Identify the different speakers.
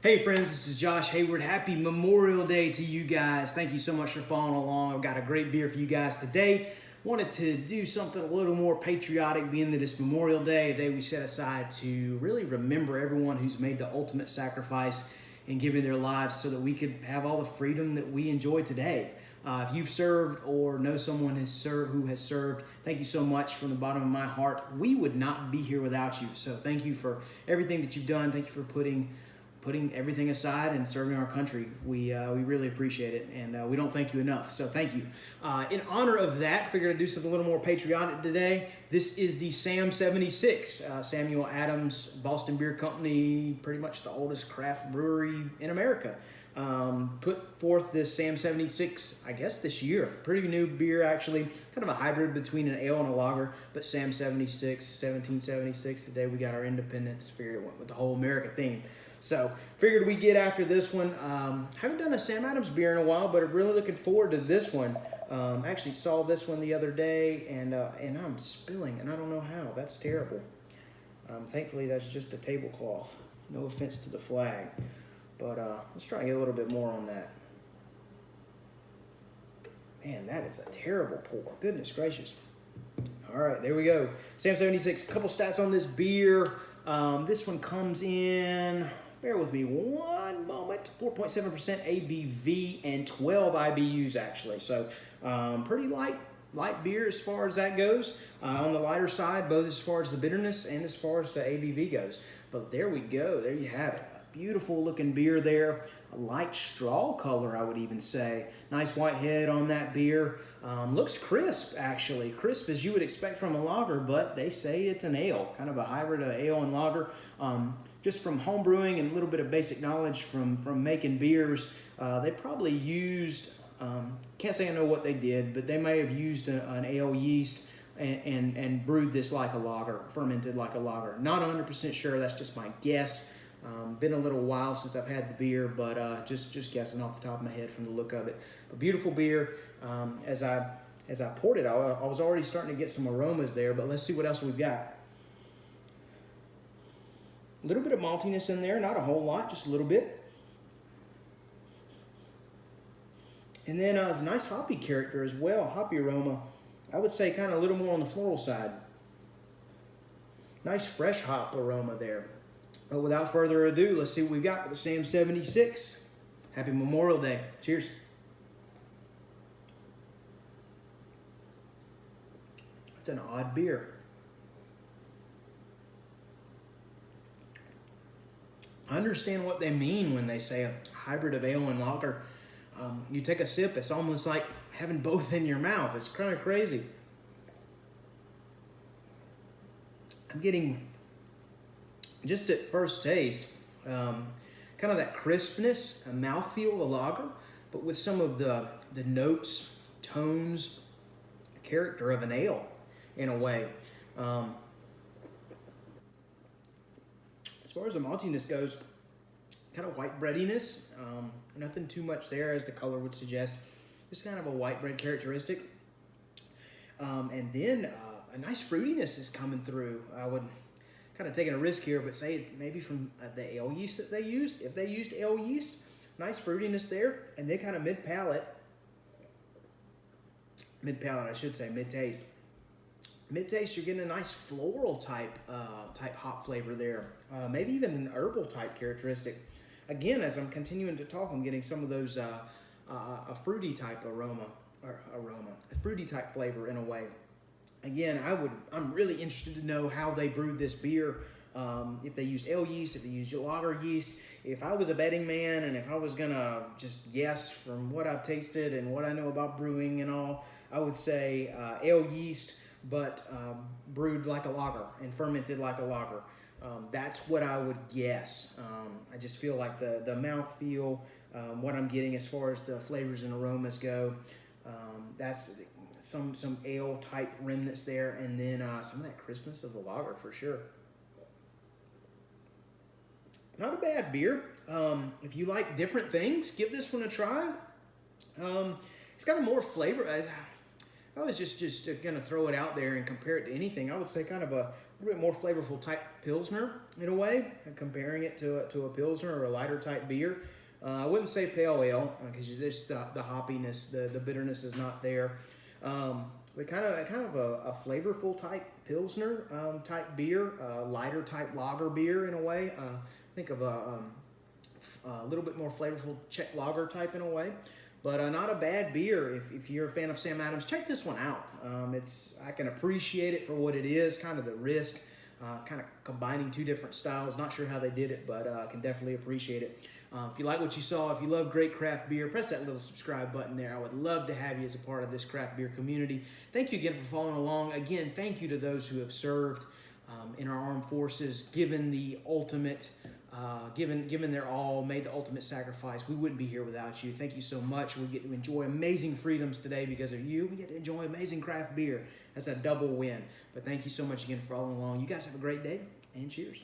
Speaker 1: Hey friends, this is Josh Hayward. Happy Memorial Day to you guys. Thank you so much for following along. I've got a great beer for you guys today. Wanted to do something a little more patriotic, being that it's Memorial Day, a day we set aside to really remember everyone who's made the ultimate sacrifice and given their lives so that we could have all the freedom that we enjoy today. If you've served or know someone who has served, thank you so much from the bottom of my heart. We would not be here without you. So thank you for everything that you've done. Thank you for putting everything aside and serving our country. We really appreciate it, and we don't thank you enough, so thank you. In honor of that, figured I'd do something a little more patriotic today. This is the Sam 76, Samuel Adams Boston Beer Company, pretty much the oldest craft brewery in America. Put forth this Sam 76, I guess this year. Pretty new beer, actually. Kind of a hybrid between an ale and a lager, but Sam 76, 1776. Today we got our independence. Figured it went with the whole America theme. So figured we'd get after this one. Haven't done a Sam Adams beer in a while, but I'm really looking forward to this one. Actually saw this one the other day, and I'm spilling, and I don't know how. That's terrible. Thankfully, that's just a tablecloth. No offense to the flag. But let's try and get a little bit more on that. Man, that is a terrible pour. Goodness gracious. All right, there we go. Sam 76, a couple stats on this beer. This one comes in, bear with me one moment, 4.7% ABV and 12 IBUs actually. So pretty light beer as far as that goes. On the lighter side, both as far as the bitterness and as far as the ABV goes. But there we go. There you have it. Beautiful looking beer there. A light straw color, I would even say. Nice white head on that beer. Looks crisp, actually. Crisp as you would expect from a lager, but they say it's an ale. Kind of a hybrid of ale and lager. Just from home brewing and a little bit of basic knowledge from making beers, they probably used, can't say I know what they did, but they may have used an ale yeast and brewed this like a lager, fermented like a lager. Not 100% sure, that's just my guess. Been a little while since I've had the beer, but just guessing off the top of my head from the look of it. But beautiful beer. As I poured it, I was already starting to get some aromas there, but let's see what else we've got. A little bit of maltiness in there, not a whole lot, just a little bit. And then it's a nice hoppy character as well, hoppy aroma. I would say kind of a little more on the floral side. Nice fresh hop aroma there. But without further ado, let's see what we've got with the Sam 76. Happy Memorial Day. Cheers. It's an odd beer. I understand what they mean when they say a hybrid of ale and lager. You take a sip, it's almost like having both in your mouth. It's kind of crazy. I'm getting, just at first taste, kind of that crispness, a mouthfeel of a lager, but with some of the notes, tones, character of an ale in a way. As far as the maltiness goes, kind of white breadiness, nothing too much there as the color would suggest. Just kind of a white bread characteristic. And then a nice fruitiness is coming through. I would kind of taking a risk here, but say maybe from the ale yeast that they used. If they used ale yeast, nice fruitiness there, and then kind of mid-palate, I should say, mid-taste. Mid-taste, you're getting a nice floral type hop flavor there. Maybe even an herbal type characteristic. Again, as I'm continuing to talk, I'm getting some of those a fruity type aroma, a fruity type flavor in a way. Again, I'm really interested to know how they brewed this beer. If they used ale yeast, if they used lager yeast. If I was a betting man and if I was gonna just guess from what I've tasted and what I know about brewing and all, I would say ale yeast, but brewed like a lager and fermented like a lager. That's what I would guess. I just feel like the mouthfeel, what I'm getting as far as the flavors and aromas go, that's some ale type remnants there, and then some of that crispness of the lager for sure. Not a bad beer. If you like different things, give this one a try. It's got a more flavor. I was just gonna throw it out there and compare it to anything. I would say kind of a little bit more flavorful type pilsner in a way, comparing it to a pilsner or a lighter type beer. I wouldn't say pale ale because there's the hoppiness, the bitterness is not there. But kind of a flavorful type pilsner type beer, lighter type lager beer in a way. Think of a little bit more flavorful Czech Lager type in a way. But not a bad beer if you're a fan of Sam Adams. Check this one out. I can appreciate it for what it is, kind of the risk, kind of combining two different styles. Not sure how they did it, but I can definitely appreciate it. If you like what you saw, if you love great craft beer, press that little subscribe button there. I would love to have you as a part of this craft beer community. Thank you again for following along. Again, thank you to those who have served in our armed forces, given the ultimate, given their all, made the ultimate sacrifice. We wouldn't be here without you. Thank you so much. We get to enjoy amazing freedoms today because of you. We get to enjoy amazing craft beer. That's a double win. But thank you so much again for following along. You guys have a great day, and cheers.